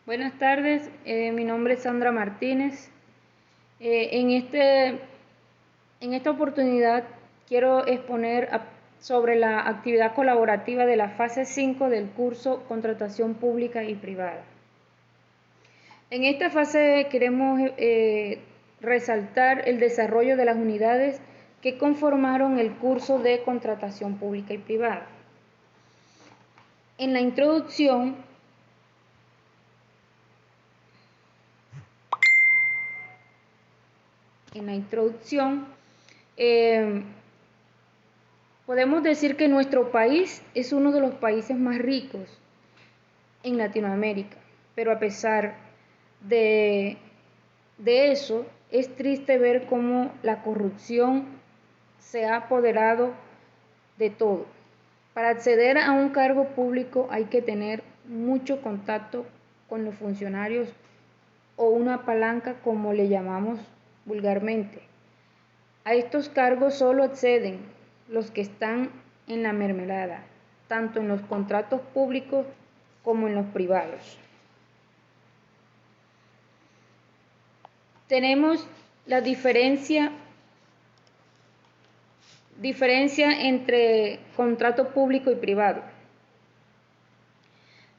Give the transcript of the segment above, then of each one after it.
Buenas tardes, mi nombre es Sandra Martínez. En esta oportunidad quiero exponer sobre la actividad colaborativa de la fase 5 del curso Contratación Pública y Privada. En esta fase queremos resaltar el desarrollo de las unidades que conformaron el curso de Contratación Pública y Privada. En la introducción podemos decir que nuestro país es uno de los países más ricos en Latinoamérica, pero a pesar de eso, es triste ver cómo la corrupción se ha apoderado de todo. Para acceder a un cargo público hay que tener mucho contacto con los funcionarios o una palanca, como le llamamos vulgarmente. A estos cargos solo acceden los que están en la mermelada, tanto en los contratos públicos como en los privados. Tenemos la diferencia entre contrato público y privado.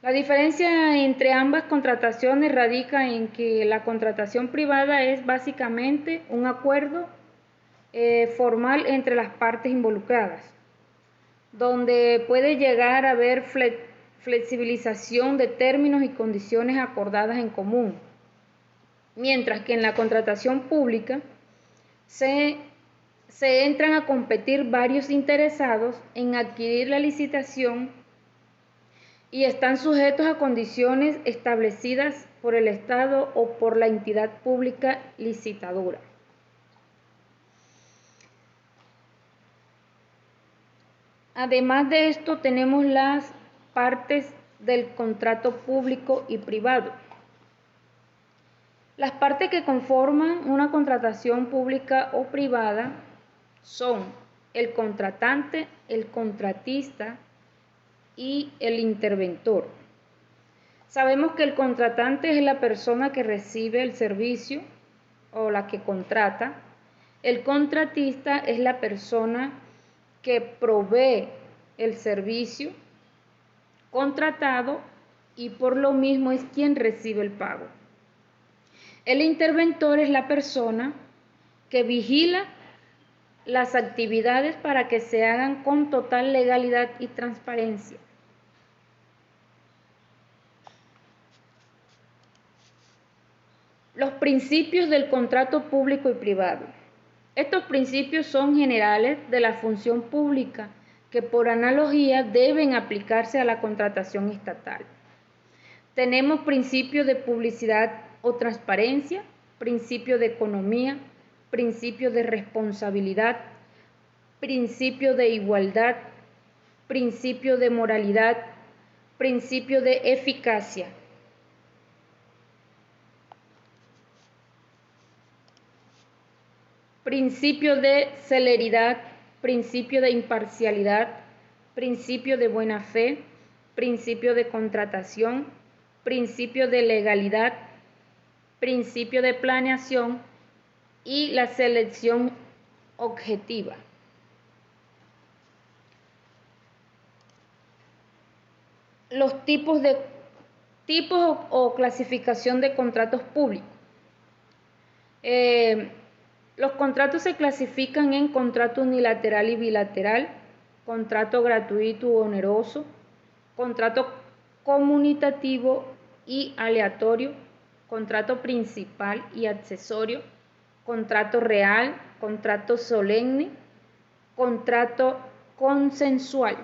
La diferencia entre ambas contrataciones radica en que la contratación privada es básicamente un acuerdo formal entre las partes involucradas, donde puede llegar a haber flexibilización de términos y condiciones acordadas en común, mientras que en la contratación pública se entran a competir varios interesados en adquirir la licitación y están sujetos a condiciones establecidas por el Estado o por la entidad pública licitadora. Además de esto, tenemos las partes del contrato público y privado. Las partes que conforman una contratación pública o privada son el contratante, el contratista y el interventor. Sabemos que el contratante es la persona que recibe el servicio o la que contrata. El contratista es la persona que provee el servicio contratado y por lo mismo es quien recibe el pago. El interventor es la persona que vigila las actividades para que se hagan con total legalidad y transparencia. Los principios del contrato público y privado. Estos principios son generales de la función pública que por analogía deben aplicarse a la contratación estatal. Tenemos principio de publicidad o transparencia, principio de economía, principio de responsabilidad, principio de igualdad, principio de moralidad, principio de eficacia. Principio de celeridad, principio de imparcialidad, principio de buena fe, principio de contratación, principio de legalidad, principio de planeación y la selección objetiva. Los tipos o clasificación de contratos públicos. Los contratos se clasifican en contrato unilateral y bilateral, contrato gratuito u oneroso, contrato conmutativo y aleatorio, contrato principal y accesorio, contrato real, contrato solemne, contrato consensual.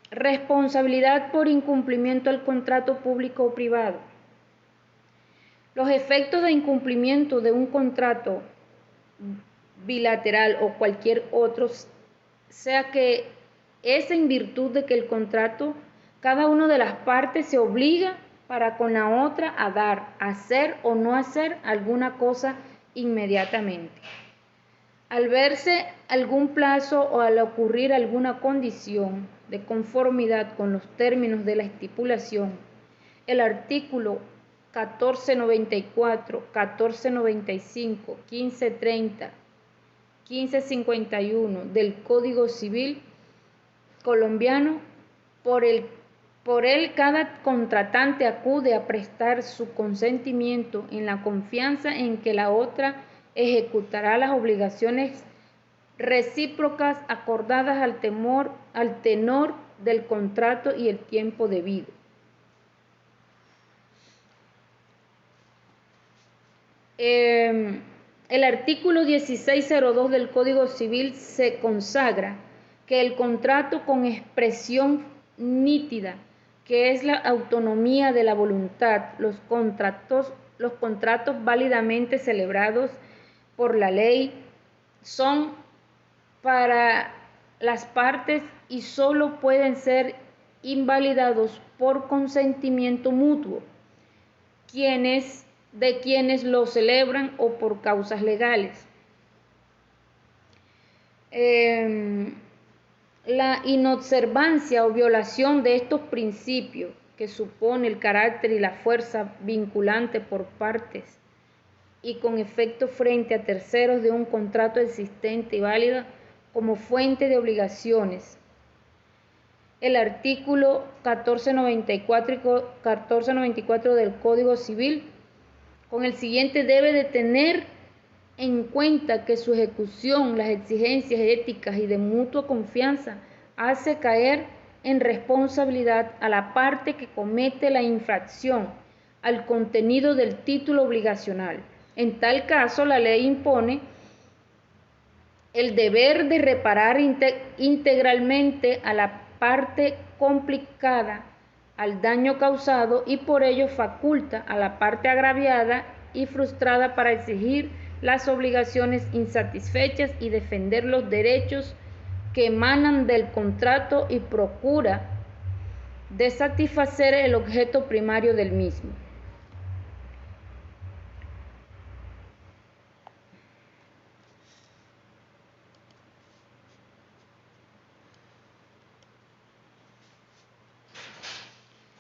Responsabilidad por incumplimiento del contrato público o privado. Los efectos de incumplimiento de un contrato bilateral o cualquier otro, sea que es en virtud de que el contrato, cada una de las partes se obliga para con la otra a dar, hacer o no hacer alguna cosa inmediatamente. Al verse algún plazo o al ocurrir alguna condición de conformidad con los términos de la estipulación, el artículo 1494, 1495, 1530, 1551 del Código Civil colombiano, por él cada contratante acude a prestar su consentimiento en la confianza en que la otra ejecutará las obligaciones recíprocas acordadas al tenor del contrato y el tiempo debido. El artículo 1602 del Código Civil se consagra que el contrato con expresión nítida, que es la autonomía de la voluntad, los contratos válidamente celebrados por la ley son para las partes y solo pueden ser invalidados por consentimiento mutuo, de quienes lo celebran o por causas legales. La inobservancia o violación de estos principios, que supone el carácter y la fuerza vinculante por partes y con efecto frente a terceros de un contrato existente y válido como fuente de obligaciones. El artículo 1494 y 1494 del Código Civil con el siguiente debe de tener en cuenta que su ejecución, las exigencias éticas y de mutua confianza hace caer en responsabilidad a la parte que comete la infracción al contenido del título obligacional. En tal caso, la ley impone el deber de reparar integralmente a la parte complicada al daño causado y por ello faculta a la parte agraviada y frustrada para exigir las obligaciones insatisfechas y defender los derechos que emanan del contrato y procura de satisfacer el objeto primario del mismo.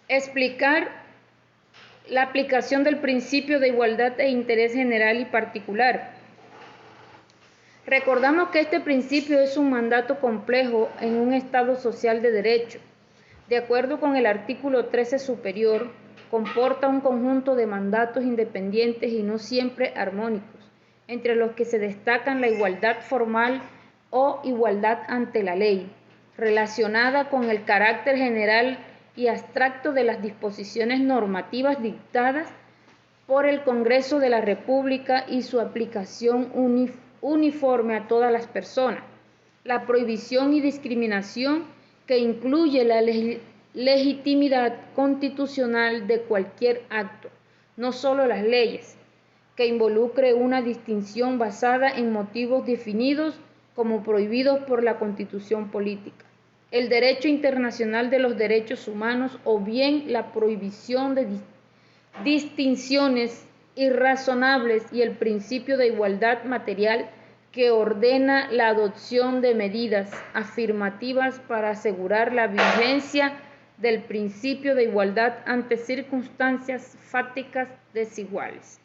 Explicar la aplicación del principio de igualdad e interés general y particular. Recordamos que este principio es un mandato complejo en un Estado social de derecho. De acuerdo con el artículo 13 superior, comporta un conjunto de mandatos independientes y no siempre armónicos, entre los que se destacan la igualdad formal o igualdad ante la ley, relacionada con el carácter general y abstracto de las disposiciones normativas dictadas por el Congreso de la República y su aplicación uniforme a todas las personas. La prohibición y discriminación que incluye la legitimidad constitucional de cualquier acto, no solo las leyes, que involucre una distinción basada en motivos definidos como prohibidos por la Constitución política. El derecho internacional de los derechos humanos o bien la prohibición de distinciones irrazonables y el principio de igualdad material que ordena la adopción de medidas afirmativas para asegurar la vigencia del principio de igualdad ante circunstancias fácticas desiguales.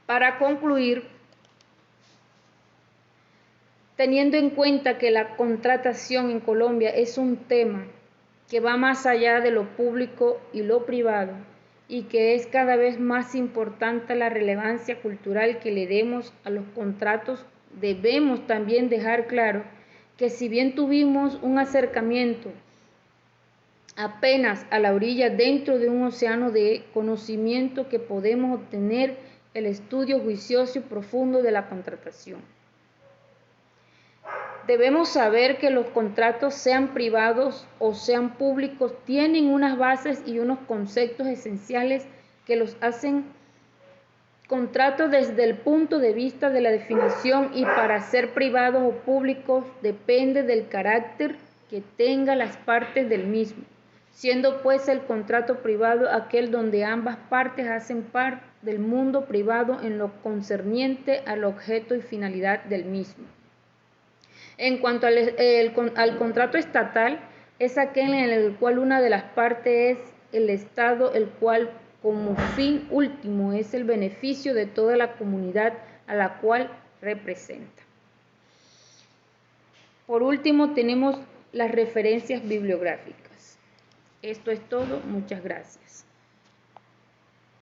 Para concluir, teniendo en cuenta que la contratación en Colombia es un tema que va más allá de lo público y lo privado y que es cada vez más importante la relevancia cultural que le demos a los contratos, debemos también dejar claro que si bien tuvimos un acercamiento apenas a la orilla dentro de un océano de conocimiento que podemos obtener el estudio juicioso y profundo de la contratación. Debemos saber que los contratos, sean privados o sean públicos, tienen unas bases y unos conceptos esenciales que los hacen contratos desde el punto de vista de la definición, y para ser privados o públicos depende del carácter que tengan las partes del mismo. siendo pues el contrato privado aquel donde ambas partes hacen parte del mundo privado en lo concerniente al objeto y finalidad del mismo. En cuanto al contrato estatal, es aquel en el cual una de las partes es el Estado, el cual como fin último es el beneficio de toda la comunidad a la cual representa. Por último, tenemos las referencias bibliográficas. Esto es todo. Muchas gracias.